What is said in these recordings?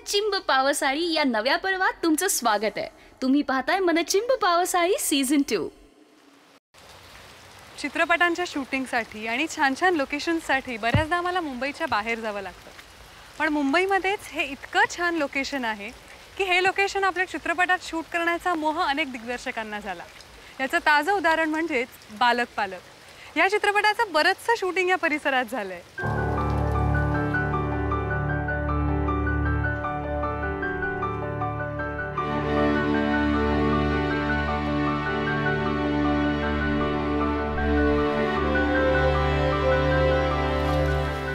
मनचिंब पावसाळी या नव्या पर्वात तुमचं स्वागत आहे। तुम्ही पाहताय मनचिंब पावसाळी सीझन 2। चित्रपटांच्या शूटिंगसाठी आणि छान छान लोकेशन्ससाठी बऱ्याचदा आम्हाला मुंबईच्या बाहेर जावं लागतं, पण मुंबईमध्येच हे इतकं छान लोकेशन आहे की हे लोकेशन आपल्या चित्रपटात शूट करण्याचा मोह अनेक दिग्दर्शकांना झाला। याचं ताजं उदाहरण म्हणजेच बालक पालक या चित्रपटाचं बरंचसं शूटिंग या परिसरात झालंय।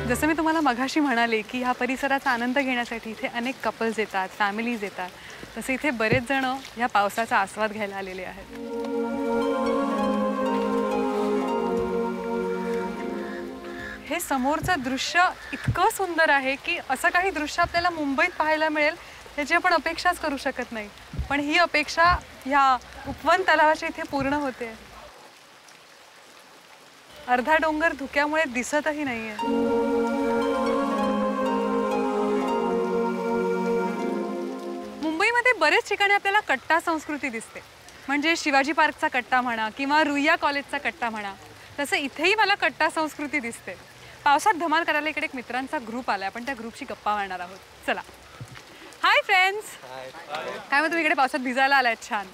जसं मी तुम्हाला मघाशी म्हणाले की ह्या परिसराचा आनंद घेण्यासाठी इथे अनेक कपल्स येतात, फॅमिलीज येतात, तसे इथे बरेच जण ह्या पावसाचा आस्वाद घ्यायला आलेले आहेत। हे समोरचं दृश्य इतकं सुंदर आहे की असं काही दृश्य आपल्याला मुंबईत पाहायला मिळेल याची आपण अपेक्षाच करू शकत नाही, पण ही अपेक्षा ह्या उपवन तलावाच्या इथे पूर्ण होते। अर्धा डोंगर धुक्यामुळे दिसतही नाहीये। मुंबईमध्ये बरेच ठिकाणी आपल्याला कट्टा संस्कृती दिसते, म्हणजे शिवाजी पार्कचा कट्टा म्हणा किंवा रुईया कॉलेजचा कट्टा म्हणा, तसं इथेही मला कट्टा संस्कृती दिसते। पावसात धमाल करायला इकडे एक मित्रांचा ग्रुप आलाय, आपण त्या ग्रुपची गप्पा मारणार आहोत। चला, हाय फ्रेंड्स। काय मग तुम्ही इकडे पावसात भिजायला आलात? छान,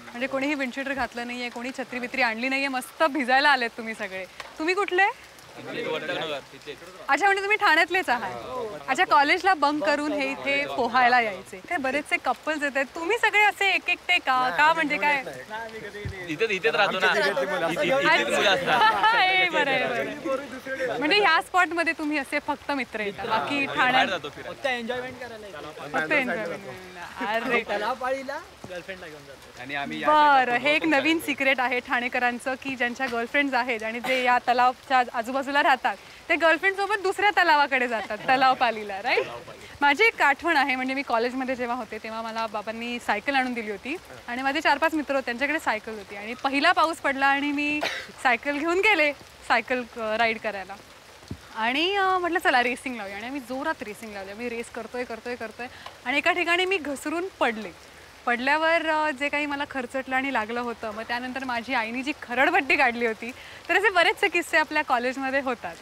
म्हणजे कोणीही विंडशीटर घातलं नाहीये, कोणी छत्री बित्री आणली नाहीये, मस्त भिजायला आलेत तुम्ही सगळे। तुम्ही कुठले? अच्छा, म्हणजे तुम्ही ठाण्यातलेच आहात। अच्छा, कॉलेजला बंक करून हे इथे पोहायला यायचे। इथे बरेचसे कपल्स येतात, तुम्ही सगळे असे एक एकटे का म्हणजे काय? इथेच राहतो ना, म्हणजे ह्या स्पॉट मध्ये तुम्ही असे फक्त मित्र येतात, बाकी ठाण्यात फक्त एन्जॉयमेंट करायला फक्त एन्जॉयमेंट। अरे तलावपाळीला गर्लफ्रेंडला घेऊन जातो आणि आम्ही बरं, हे एक नवीन सिक्रेट आहे ठाणेकरांचं की ज्यांच्या गर्लफ्रेंड्स आहेत आणि जे या तलावच्या आजूबाजूला राहतात ते गर्लफ्रेंड सोबत दुसऱ्या तलावाकडे जातात, तलावपालीला, राईट? माझी एक आठवण आहे, म्हणजे मी कॉलेजमध्ये जेव्हा होते तेव्हा मला बाबांनी सायकल आणून दिली होती आणि माझे 4-5 मित्र होते, त्यांच्याकडे सायकल होती आणि पहिला पाऊस पडला आणि मी सायकल घेऊन गेले सायकल राईड करायला आणि म्हटलं चला रेसिंग लावूया, आणि मी जोरात रेसिंग लावली। मी रेस करतोय आणि एका ठिकाणी मी घसरून पडले। पडल्यावर जे काही मला खरचटलं आणि लागलं होतं, मग त्यानंतर माझी आईने जी खरडपट्टी काढली होती, तर असे बरेचसे किस्से आपल्या कॉलेजमध्ये होतात।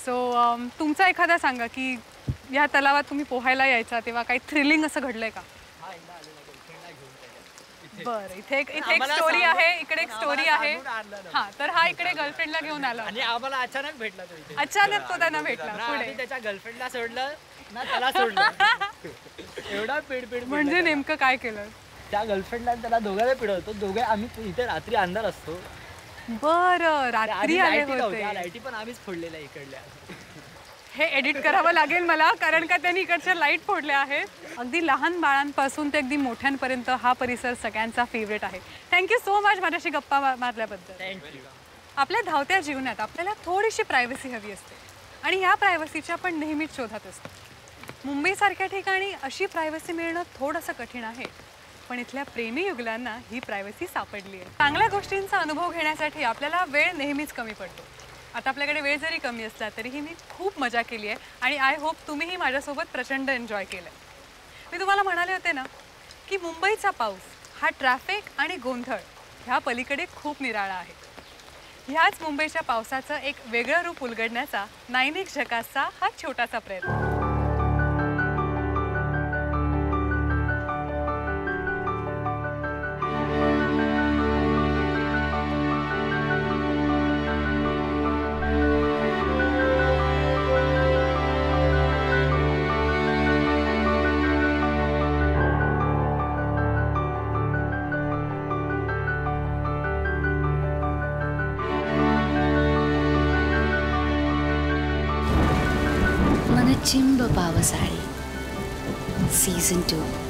सो तुमचा एखादा सांगा की या तलावात तुम्ही पोहायला यायचा तेव्हा काही थ्रिलिंग असं घडलंय का? बरं, इथे एक स्टोरी आहे, इकडे एक स्टोरी आहे। हां, तर हा इकडे गर्लफ्रेंडला घेऊन आला आणि आम्हाला अचानक भेटला तो इथे। अचानक तो त्यांना भेटला, पुढे त्याच्या गर्लफ्रेंडला सोडलं ना त्याला सोडलं। एवढा पेड म्हणजे नेमकं काय केलं? त्या गर्लफ्रेंडला त्याला दोघांना पिडवतो, दोघे आम्ही इथे रात्री अंधार असतो। बरं, रात्री आले होते, लाईटी पण आम्हीच फोडलेल्या इकडल्या। हे एडिट करावं लागेल मला, कारण का त्यांनी इकडच्या लाईट फोडल्या आहेत। अगदी लहान बाळांपासून ते अगदी मोठ्यांपर्यंत हा परिसर सगळ्यांचा फेवरेट आहे। थँक्यू सो मच माझ्याशी गप्पा मारल्याबद्दल। थँक्यू। आपल्या धावत्या जीवनात आपल्याला थोडीशी प्रायव्हसी हवी असते आणि ह्या प्रायव्हसीच्या आपण नेहमीच शोधात असतो। मुंबईसारख्या ठिकाणी अशी प्रायव्हसी मिळणं थोडंसं कठीण आहे, पण इथल्या प्रेमी युगलांना ही प्रायव्हसी सापडली आहे। चांगल्या गोष्टींचा अनुभव घेण्यासाठी आपल्याला वेळ नेहमीच कमी पडतो। आता आपल्याकडे वेळ जरी कमी असला तरीही मी खूप मजा केली आहे आणि आय होप तुम्हीही माझ्यासोबत प्रचंड एन्जॉय केलं आहे। मी तुम्हाला म्हणाले होते ना की मुंबईचा पाऊस हा ट्रॅफिक आणि गोंधळ ह्या पलीकडे खूप निराळा आहे। ह्याच मुंबईच्या पावसाचं एक वेगळं रूप उलगडण्याचा 9X झकासचा हा छोटासा प्रयत्न। मनचिंब पावसाळी सीझन 2।